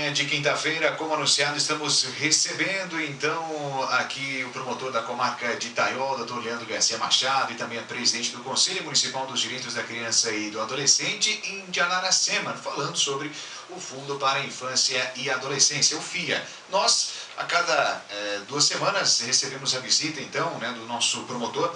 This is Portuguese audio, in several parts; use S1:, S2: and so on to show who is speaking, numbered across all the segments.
S1: manhã de quinta-feira, como anunciado, estamos recebendo então aqui o promotor da comarca de Itaió, Dr. Leandro Garcia Machado, e também a presidente do Conselho Municipal dos Direitos da Criança e do Adolescente, Indianara Seman, falando sobre o Fundo para a Infância e Adolescência, o FIA. Nós, a cada 2 semanas, recebemos a visita então, do nosso promotor,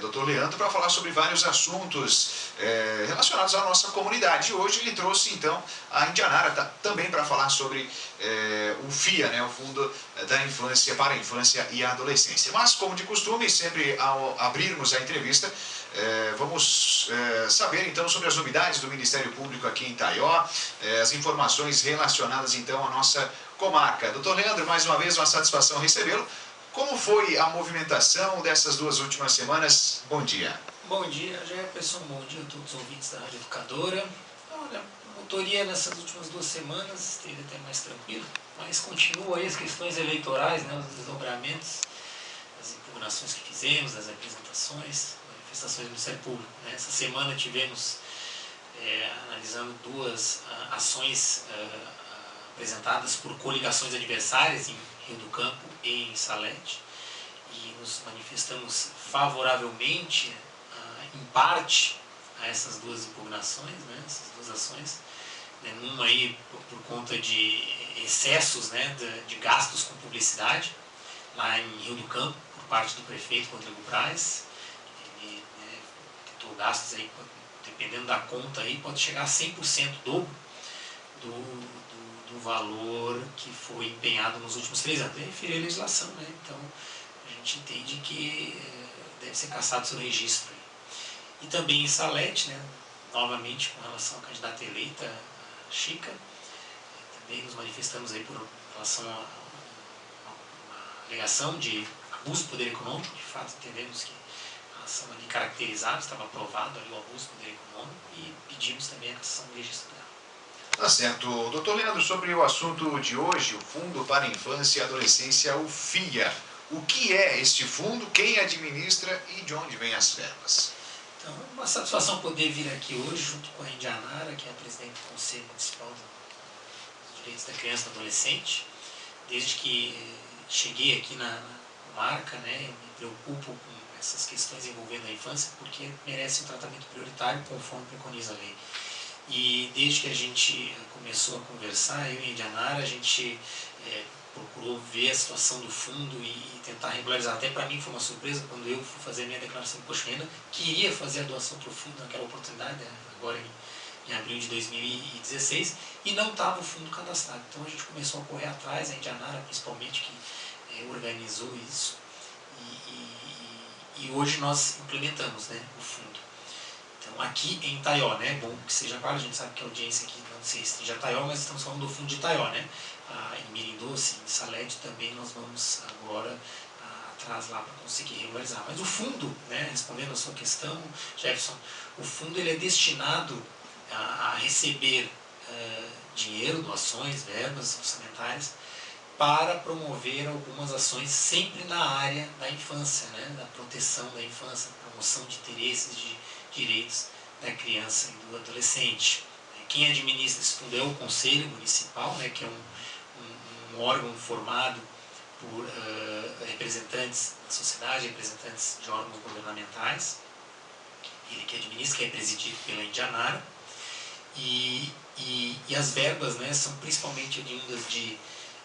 S1: Dr. Leandro, para falar sobre vários assuntos relacionados à nossa comunidade. E hoje ele trouxe então a Indianara também para falar sobre o FIA, o Fundo da Infância para a Infância e a Adolescência. Mas, como de costume, sempre ao abrirmos a entrevista, vamos saber então sobre as novidades do Ministério Público aqui em Itaió, as informações relacionadas então à nossa comarca. Doutor Leandro, mais uma vez uma satisfação recebê-lo. Como foi a movimentação dessas 2 últimas semanas? Bom dia.
S2: Bom dia, Jefferson. Bom dia a todos os ouvintes da Rádio Educadora. Olha, a motoria nessas últimas 2 semanas esteve até mais tranquilo, mas continua aí as questões eleitorais, os desdobramentos, as impugnações que fizemos, as apresentações, manifestações do Ministério Público. Essa semana tivemos, analisando 2 ações apresentadas por coligações adversárias em Rio do Campo e em Salete, e nos manifestamos favoravelmente, em parte, a essas 2 impugnações, essas 2 ações, numa aí por conta de excessos, de gastos com publicidade, lá em Rio do Campo, por parte do prefeito Rodrigo Braz. Ele tentou gastos aí, dependendo da conta aí, pode chegar a 100% do valor que foi empenhado nos últimos 3 anos. Refere a legislação, então a gente entende que deve ser cassado seu registro. E também em Salete, novamente com relação à candidata eleita, a Chica, também nos manifestamos aí por relação a uma alegação de abuso do poder econômico. De fato, entendemos que a ação ali caracterizada, estava aprovado ali o abuso do poder econômico, e pedimos também a cassação do registro dela.
S1: Tá certo. Doutor Leandro, sobre o assunto de hoje, o Fundo para a Infância e Adolescência, o FIA. O que é este fundo, quem administra e de onde vêm as verbas?
S2: Então, é uma satisfação poder vir aqui hoje, junto com a Indianara, que é a presidente do Conselho Municipal dos Direitos da Criança e do Adolescente. Desde que cheguei aqui na comarca, me preocupo com essas questões envolvendo a infância, porque merece um tratamento prioritário, conforme preconiza a lei. E desde que a gente começou a conversar, eu e a Indianara, a gente procurou ver a situação do fundo e tentar regularizar. Até para mim foi uma surpresa quando eu fui fazer a minha declaração de imposto de renda, queria fazer a doação para o fundo naquela oportunidade, agora em abril de 2016, e não estava o fundo cadastrado. Então a gente começou a correr atrás, a Indianara principalmente, que organizou isso, e hoje nós implementamos o fundo. Então, aqui em Itaió, bom que seja claro, a gente sabe que a audiência aqui não se restringe a Itaió, mas estamos falando do fundo de Itaió, em Mirim-Doce, em Salete também nós vamos agora atrás lá para conseguir regularizar. Mas o fundo, respondendo a sua questão, Jefferson, o fundo ele é destinado a receber dinheiro, doações, verbas orçamentárias, para promover algumas ações sempre na área da infância, da proteção da infância, promoção de interesses, de direitos da criança e do adolescente. Quem administra esse fundo é o Conselho Municipal, que é um órgão formado por representantes da sociedade, representantes de órgãos governamentais. Ele que administra, que é presidido pela Indianara. E as verbas são principalmente oriundas de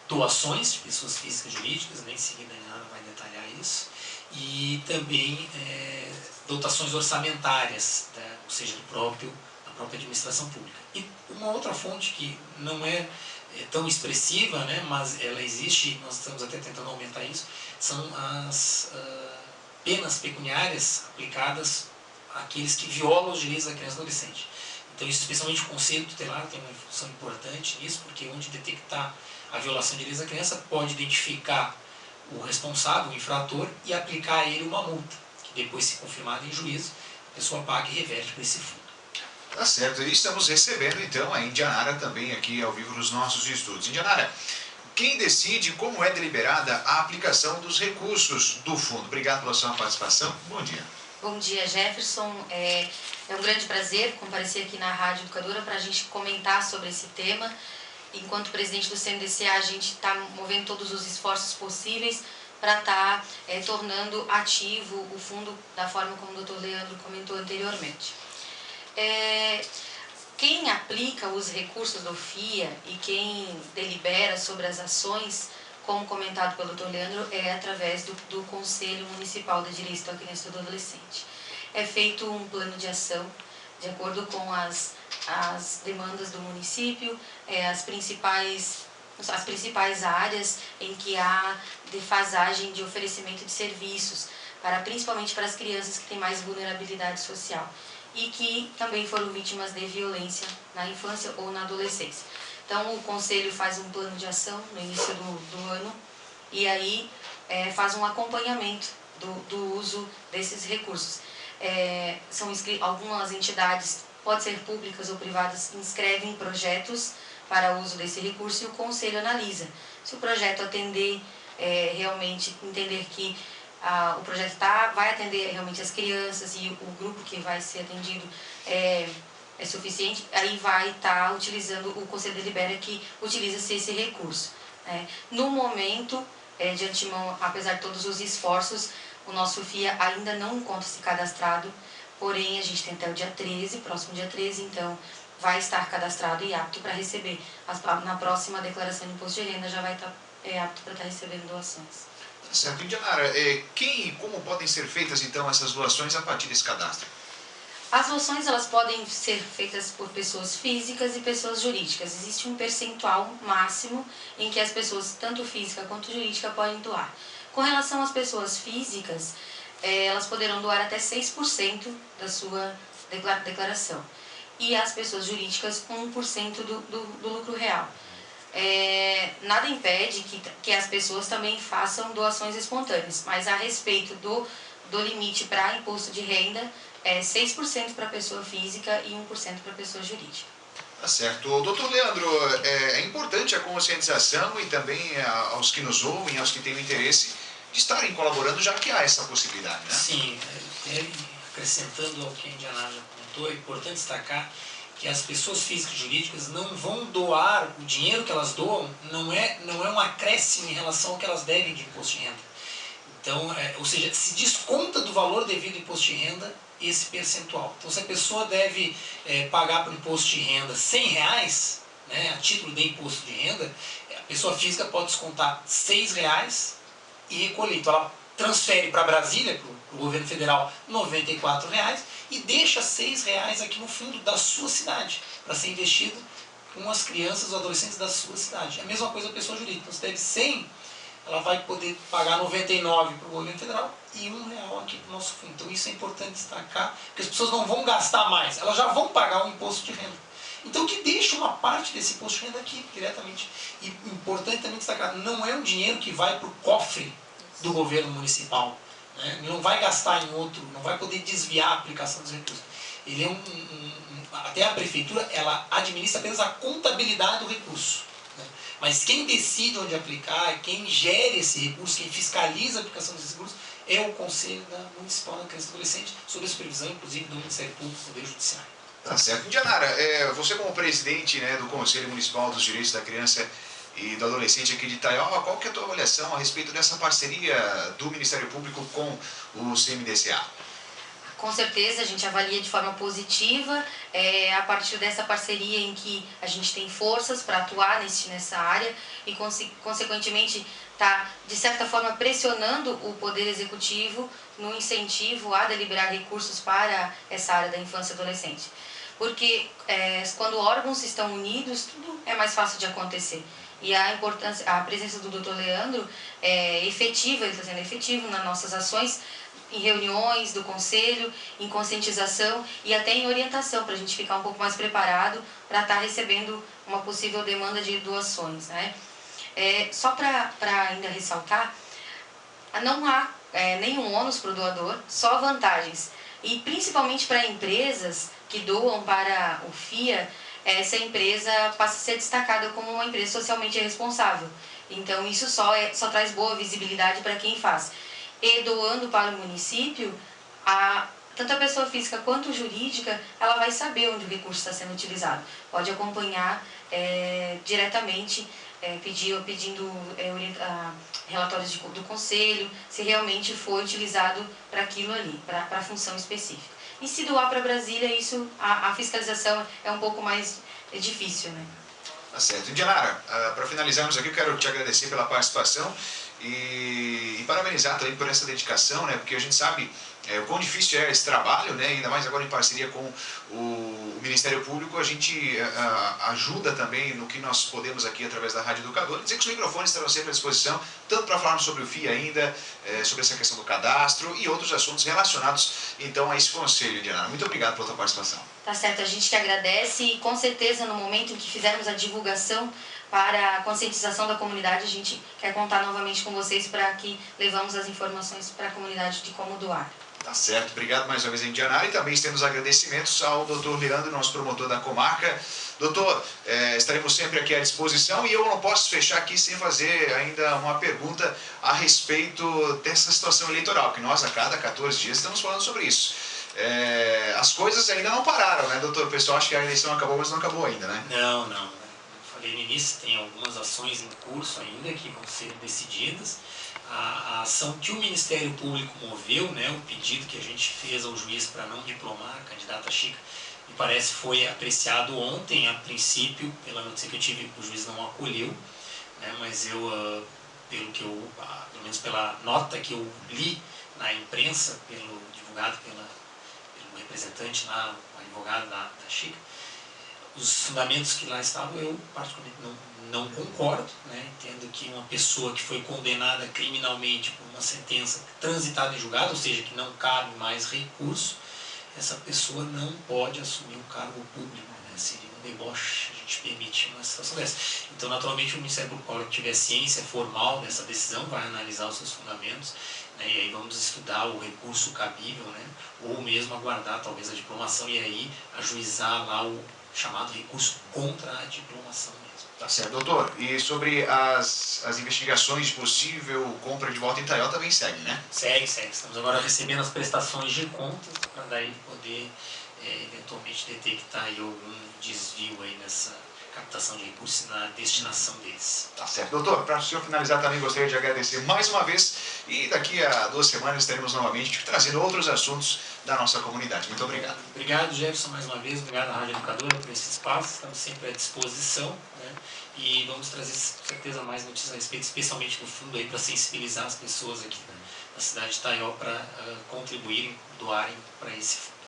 S2: doações de pessoas físicas e jurídicas, em seguida a Indianara vai detalhar isso, e também dotações orçamentárias, ou seja, da própria administração pública. E uma outra fonte que não é tão expressiva, mas ela existe, e nós estamos até tentando aumentar isso, são as penas pecuniárias aplicadas àqueles que violam os direitos da criança e do adolescente. Então, isso, especialmente o Conselho Tutelar tem uma função importante nisso, porque onde detectar a violação de direitos da criança, pode identificar o responsável, o infrator, e aplicar a ele uma multa, que depois, se confirmada em juízo, a pessoa paga e reverte para esse fundo.
S1: Tá certo, e estamos recebendo então a Indianara também aqui ao vivo nos nossos estudos. Indianara, quem decide como é deliberada a aplicação dos recursos do fundo? Obrigado pela sua participação, bom dia.
S3: Bom dia, Jefferson. É um grande prazer comparecer aqui na Rádio Educadora para a gente comentar sobre esse tema. enquanto presidente do CMDCA, a gente está movendo todos os esforços possíveis para estar tornando ativo o fundo da forma como o Dr. Leandro comentou anteriormente. Quem aplica os recursos do FIA e quem delibera sobre as ações, como comentado pelo Dr. Leandro, é através do Conselho Municipal de Direitos da Criança e do Adolescente. É feito um plano de ação de acordo com as demandas do município, as principais áreas em que há defasagem de oferecimento de serviços, principalmente para as crianças que têm mais vulnerabilidade social e que também foram vítimas de violência na infância ou na adolescência. Então, o Conselho faz um plano de ação no início do ano e aí faz um acompanhamento do uso desses recursos. Algumas entidades, pode ser públicas ou privadas, inscrevem projetos para o uso desse recurso e o Conselho analisa. Se o projeto atender, realmente entender que o projeto vai atender realmente as crianças e o grupo que vai ser atendido é suficiente, aí vai estar utilizando, o Conselho delibera que utiliza-se esse recurso. No momento, de antemão, apesar de todos os esforços, o nosso FIA ainda não encontra-se cadastrado, porém a gente tem até o dia 13, próximo dia 13, então vai estar cadastrado e apto para receber. Na próxima declaração de imposto de renda já vai estar apto para estar recebendo doações.
S1: Certo. Indianara, quem e como podem ser feitas então essas doações a partir desse cadastro?
S3: As doações elas podem ser feitas por pessoas físicas e pessoas jurídicas. Existe um percentual máximo em que as pessoas, tanto física quanto jurídica, podem doar. Com relação às pessoas físicas, elas poderão doar até 6% da sua declaração. E as pessoas jurídicas, 1% do lucro real. Nada impede que as pessoas também façam doações espontâneas, mas a respeito do limite para imposto de renda, 6% para pessoa física e 1% para pessoa jurídica.
S1: Tá certo. Doutor Leandro, é importante a conscientização e também aos que nos ouvem, aos que têm o interesse de estarem colaborando, já que há essa possibilidade, né?
S2: Sim, acrescentando ao que a Indianara já comentou, é importante destacar que as pessoas físicas e jurídicas não vão doar, o dinheiro que elas doam não é um acréscimo em relação ao que elas devem de imposto de renda. Então, ou seja, se desconta do valor devido ao imposto de renda esse percentual. Então, se a pessoa deve pagar para o imposto de renda R$100, né, a título de imposto de renda, a pessoa física pode descontar R$6 e recolher. Então, ela transfere para Brasília, para o governo federal, R$94 e deixa R$6 aqui no fundo da sua cidade, para ser investido com as crianças ou adolescentes da sua cidade. É a mesma coisa a pessoa jurídica. Então, se deve 100, ela vai poder pagar 99 para o governo federal e R$1 aqui para o nosso fundo. Então, isso é importante destacar, porque as pessoas não vão gastar mais, elas já vão pagar o imposto de renda. Então, que deixa uma parte desse imposto de renda aqui, diretamente. E importante também destacar, não é um dinheiro que vai para o cofre do governo municipal. Né? Não vai gastar em outro, não vai poder desviar a aplicação dos recursos. Ele é até a prefeitura, ela administra apenas a contabilidade do recurso. Né? Mas quem decide onde aplicar, quem gere esse recurso, quem fiscaliza a aplicação desses recursos, é o Conselho Municipal da Criança e Adolescente, sob a supervisão, inclusive, do Ministério Público e do Poder Judiciário.
S1: Tá certo. Indianara, você como presidente, né, do Conselho Municipal dos Direitos da Criança e do Adolescente aqui de Itaioba, qual que é a tua avaliação a respeito dessa parceria do Ministério Público com o CMDCA?
S3: Com certeza, a gente avalia de forma positiva, a partir dessa parceria em que a gente tem forças para atuar nessa área e, consequentemente, está, de certa forma, pressionando o Poder Executivo no incentivo a deliberar recursos para essa área da infância e adolescente. Porque quando órgãos estão unidos, tudo é mais fácil de acontecer. E a presença do Dr. Leandro é efetiva, ele está sendo efetivo nas nossas ações, em reuniões do Conselho, em conscientização e até em orientação, para a gente ficar um pouco mais preparado para estar recebendo uma possível demanda de doações. Né? Só para ainda ressaltar, não há nenhum ônus para o doador, só vantagens. E principalmente para empresas que doam para o FIA, essa empresa passa a ser destacada como uma empresa socialmente responsável. Então isso só traz boa visibilidade para quem faz. E doando para o município, tanto a pessoa física quanto jurídica, ela vai saber onde o recurso está sendo utilizado. Pode acompanhar diretamente, pedindo relatórios do conselho, se realmente foi utilizado para aquilo ali, para a função específica. E se doar para Brasília, isso, a fiscalização é um pouco mais difícil, né?
S1: Tá certo. Indianara, para finalizarmos aqui, eu quero te agradecer pela participação e parabenizar também por essa dedicação, né? Porque a gente sabe o quão difícil é esse trabalho, né? Ainda mais agora em parceria com o Ministério Público, a gente ajuda também no que nós podemos aqui através da Rádio Educadora. Dizer que os microfones estarão sempre à disposição, tanto para falarmos sobre o FII ainda, sobre essa questão do cadastro e outros assuntos relacionados então a esse conselho, Indianara. Muito obrigado pela tua participação.
S3: Tá certo, a gente que agradece e com certeza no momento em que fizermos a divulgação para a conscientização da comunidade, a gente quer contar novamente com vocês para que levamos as informações para a comunidade de como doar.
S1: Tá certo, obrigado mais uma vez, Indianara, e também estendo os agradecimentos ao Dr. Leandro, nosso promotor da comarca. Doutor, estaremos sempre aqui à disposição e eu não posso fechar aqui sem fazer ainda uma pergunta a respeito dessa situação eleitoral, que nós a cada 14 dias estamos falando sobre isso. As coisas ainda não pararam, né, doutor? O pessoal acha que a eleição acabou, mas não acabou ainda, né?
S2: Não. Eu falei no início, tem algumas ações em curso ainda que vão ser decididas. A ação que o Ministério Público moveu, né, o pedido que a gente fez ao juiz para não diplomar a candidata Chica, me parece foi apreciado ontem, a princípio, pela notícia que eu tive, o juiz não acolheu, né, mas pelo menos pela nota que eu li na imprensa, divulgado pelo representante lá, o advogado da Chica, os fundamentos que lá estavam, eu particularmente não concordo, né? Entendo que uma pessoa que foi condenada criminalmente por uma sentença transitada em julgado, ou seja, que não cabe mais recurso, essa pessoa não pode assumir um cargo público, né? Seria um deboche a gente permitir uma situação dessa. Então, naturalmente, o Ministério Público, quando tiver ciência formal dessa decisão, vai analisar os seus fundamentos, né? E aí vamos estudar o recurso cabível, né? Ou mesmo aguardar talvez a diplomação e aí ajuizar lá o chamado recurso contra a diplomação mesmo.
S1: Tá certo, doutor. E sobre as investigações de possível compra de volta em Itaió também segue, né?
S2: Segue. Estamos agora recebendo as prestações de contas para daí poder eventualmente detectar aí algum desvio aí nessa captação de recursos na destinação deles.
S1: Tá certo, doutor. Para o senhor finalizar também gostaria de agradecer mais uma vez e daqui a 2 semanas estaremos novamente trazendo outros assuntos da nossa comunidade. Muito obrigado.
S2: Obrigado, Jefferson, mais uma vez. Obrigado à Rádio Educadora por esse espaço. Estamos sempre à disposição, né? E vamos trazer, com certeza, mais notícias a respeito, especialmente do fundo aí, para sensibilizar as pessoas aqui da cidade de Itaió para contribuírem, doarem para esse fundo.